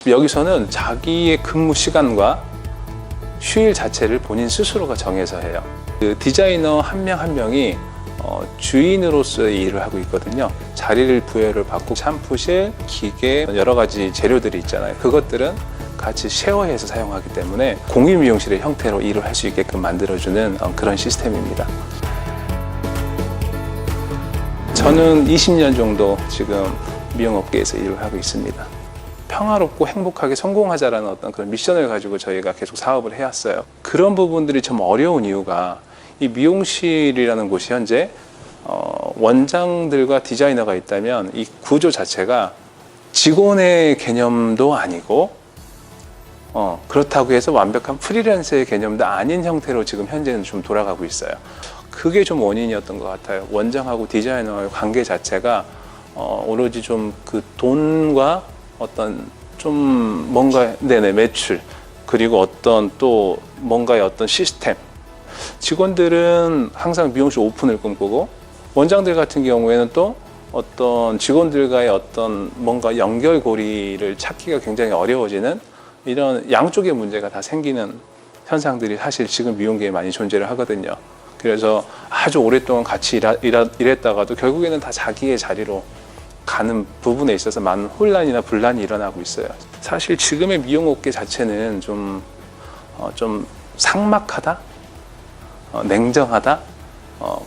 여기서는 자기의 근무 시간과 휴일 자체를 본인 스스로가 정해서 해요. 그 디자이너 한 명 한 명이 주인으로서의 일을 하고 있거든요. 자리를 부여를 받고 샴푸실, 기계, 여러 가지 재료들이 있잖아요. 그것들은 같이 쉐어해서 사용하기 때문에 공유 미용실의 형태로 일을 할 수 있게끔 만들어주는 그런 시스템입니다. 저는 20년 정도 지금 미용업계에서 일을 하고 있습니다. 평화롭고 행복하게 성공하자라는 어떤 그런 미션을 가지고 저희가 계속 사업을 해왔어요. 그런 부분들이 좀 어려운 이유가 이 미용실이라는 곳이 현재 원장들과 디자이너가 있다면 이 구조 자체가 직원의 개념도 아니고 그렇다고 해서 완벽한 프리랜서의 개념도 아닌 형태로 지금 현재는 좀 돌아가고 있어요. 그게 좀 원인이었던 것 같아요. 원장하고 디자이너의 관계 자체가 오로지 좀 그 돈과 어떤 좀 뭔가 매출 그리고 어떤 또 뭔가의 어떤 시스템, 직원들은 항상 미용실 오픈을 꿈꾸고 원장들 같은 경우에는 또 어떤 직원들과의 어떤 뭔가 연결고리를 찾기가 굉장히 어려워지는 이런 양쪽의 문제가 다 생기는 현상들이 사실 지금 미용계에 많이 존재를 하거든요. 그래서 아주 오랫동안 같이 일했다가도 결국에는 다 자기의 자리로 가는 부분에 있어서 많은 혼란이나 분란이 일어나고 있어요. 사실 지금의 미용업계 자체는 좀 삭막하다, 냉정하다,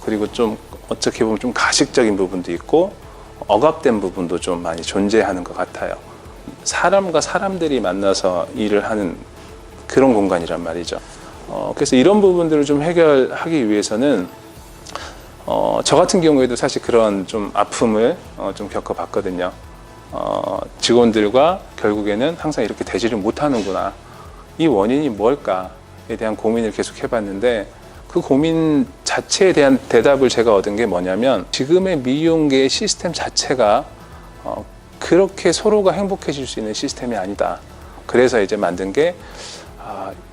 그리고 좀 어떻게 보면 좀 가식적인 부분도 있고 억압된 부분도 좀 많이 존재하는 것 같아요. 사람과 사람들이 만나서 일을 하는 그런 공간이란 말이죠. 그래서 이런 부분들을 좀 해결하기 위해서는 저 같은 경우에도 사실 그런 좀 아픔을 좀 겪어봤거든요. 직원들과 결국에는 항상 이렇게 대지를 못하는구나. 이 원인이 뭘까에 대한 고민을 계속 해봤는데 그 고민 자체에 대한 대답을 제가 얻은 게 뭐냐면 지금의 미용계의 시스템 자체가 그렇게 서로가 행복해질 수 있는 시스템이 아니다. 그래서 이제 만든 게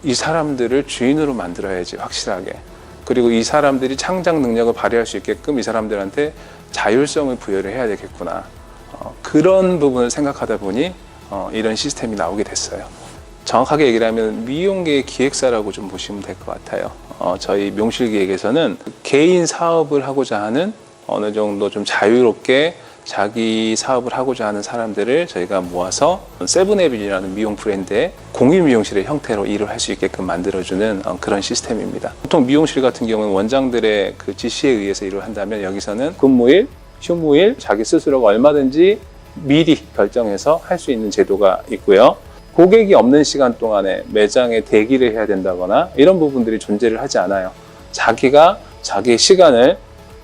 이 사람들을 주인으로 만들어야지 확실하게. 그리고 이 사람들이 창작 능력을 발휘할 수 있게끔 이 사람들한테 자율성을 부여를 해야 되겠구나. 그런 부분을 생각하다 보니 이런 시스템이 나오게 됐어요. 정확하게 얘기를 하면 미용계의 기획사라고 좀 보시면 될 것 같아요. 저희 명실기획에서는 개인 사업을 하고자 하는 어느 정도 좀 자유롭게 자기 사업을 하고자 하는 사람들을 저희가 모아서 세븐에빈이라는 미용 브랜드의 공유 미용실의 형태로 일을 할 수 있게끔 만들어주는 그런 시스템입니다. 보통 미용실 같은 경우는 원장들의 그 지시에 의해서 일을 한다면 여기서는 근무일, 휴무일 자기 스스로가 얼마든지 미리 결정해서 할 수 있는 제도가 있고요. 고객이 없는 시간 동안에 매장에 대기를 해야 된다거나 이런 부분들이 존재를 하지 않아요. 자기가 자기의 시간을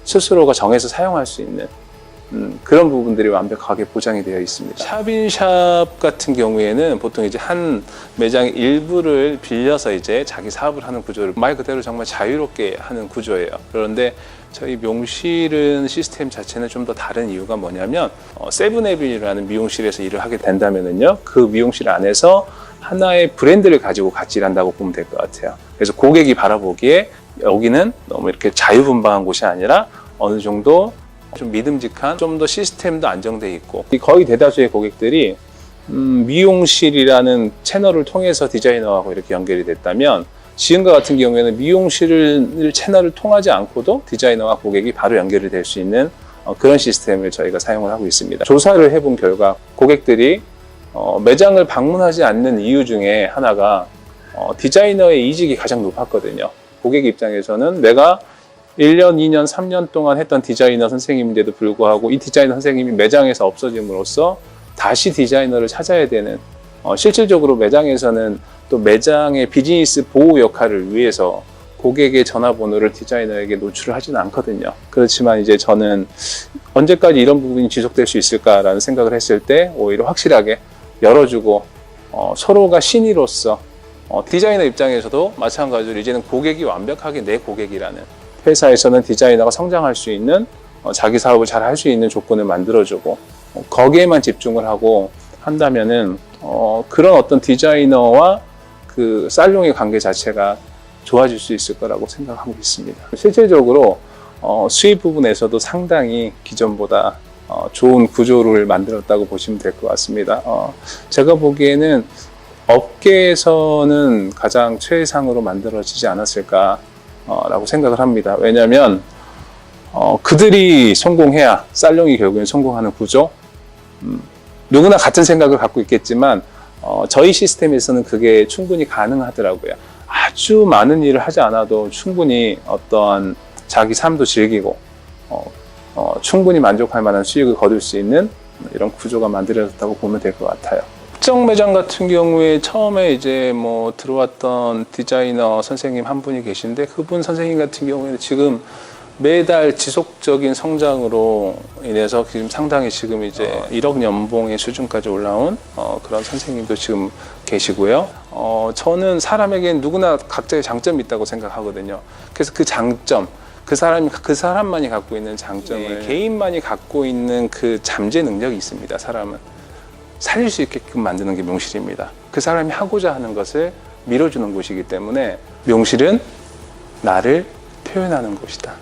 스스로가 정해서 사용할 수 있는 그런 부분들이 완벽하게 보장이 되어 있습니다. 샵인샵 같은 경우에는 보통 이제 한 매장의 일부를 빌려서 이제 자기 사업을 하는 구조를 말 그대로 정말 자유롭게 하는 구조예요. 그런데 저희 명실은 시스템 자체는 좀 더 다른 이유가 뭐냐면 세븐에빈이라는 미용실에서 일을 하게 된다면은요, 그 미용실 안에서 하나의 브랜드를 가지고 같이 일한다고 보면 될 것 같아요. 그래서 고객이 바라보기에 여기는 너무 이렇게 자유분방한 곳이 아니라 어느 정도 좀 믿음직한, 좀 더 시스템도 안정돼 있고, 거의 대다수의 고객들이 미용실이라는 채널을 통해서 디자이너하고 이렇게 연결이 됐다면 지금과 같은 경우에는 미용실 채널을 통하지 않고도 디자이너와 고객이 바로 연결이 될 수 있는 그런 시스템을 저희가 사용을 하고 있습니다. 조사를 해본 결과 고객들이 매장을 방문하지 않는 이유 중에 하나가 디자이너의 이직이 가장 높았거든요. 고객 입장에서는 내가 1년, 2년, 3년 동안 했던 디자이너 선생님인데도 불구하고 이 디자이너 선생님이 매장에서 없어짐으로써 다시 디자이너를 찾아야 되는, 실질적으로 매장에서는 또 매장의 비즈니스 보호 역할을 위해서 고객의 전화번호를 디자이너에게 노출을 하지는 않거든요. 그렇지만 이제 저는 언제까지 이런 부분이 지속될 수 있을까라는 생각을 했을 때 오히려 확실하게 열어주고 서로가 신의로서 디자이너 입장에서도 마찬가지로 이제는 고객이 완벽하게 내 고객이라는, 회사에서는 디자이너가 성장할 수 있는, 자기 사업을 잘 할 수 있는 조건을 만들어주고 거기에만 집중을 하고 한다면은 그런 어떤 디자이너와 그 살롱의 관계 자체가 좋아질 수 있을 거라고 생각하고 있습니다. 실질적으로 수입 부분에서도 상당히 기존보다 좋은 구조를 만들었다고 보시면 될 것 같습니다. 제가 보기에는 업계에서는 가장 최상으로 만들어지지 않았을까라고 생각을 합니다. 왜냐하면 그들이 성공해야 살롱이 결국엔 성공하는 구조. 누구나 같은 생각을 갖고 있겠지만 저희 시스템에서는 그게 충분히 가능하더라고요. 아주 많은 일을 하지 않아도 충분히 어떠한 자기 삶도 즐기고 충분히 만족할 만한 수익을 거둘 수 있는 이런 구조가 만들어졌다고 보면 될 것 같아요. 특정 매장 같은 경우에 처음에 이제 뭐 들어왔던 디자이너 선생님 한 분이 계신데 그분 선생님 같은 경우에는 지금 매달 지속적인 성장으로 인해서 지금 상당히 지금 이제 1억 연봉의 수준까지 올라온 그런 선생님도 지금 계시고요. 저는 사람에겐 누구나 각자의 장점이 있다고 생각하거든요. 그래서 그 장점, 그 사람만이 갖고 있는 장점을 개인만이 갖고 있는 그 잠재 능력이 있습니다. 사람은 살릴 수 있게끔 만드는 게 명실입니다. 그 사람이 하고자 하는 것을 밀어주는 곳이기 때문에 명실은 나를 표현하는 곳이다.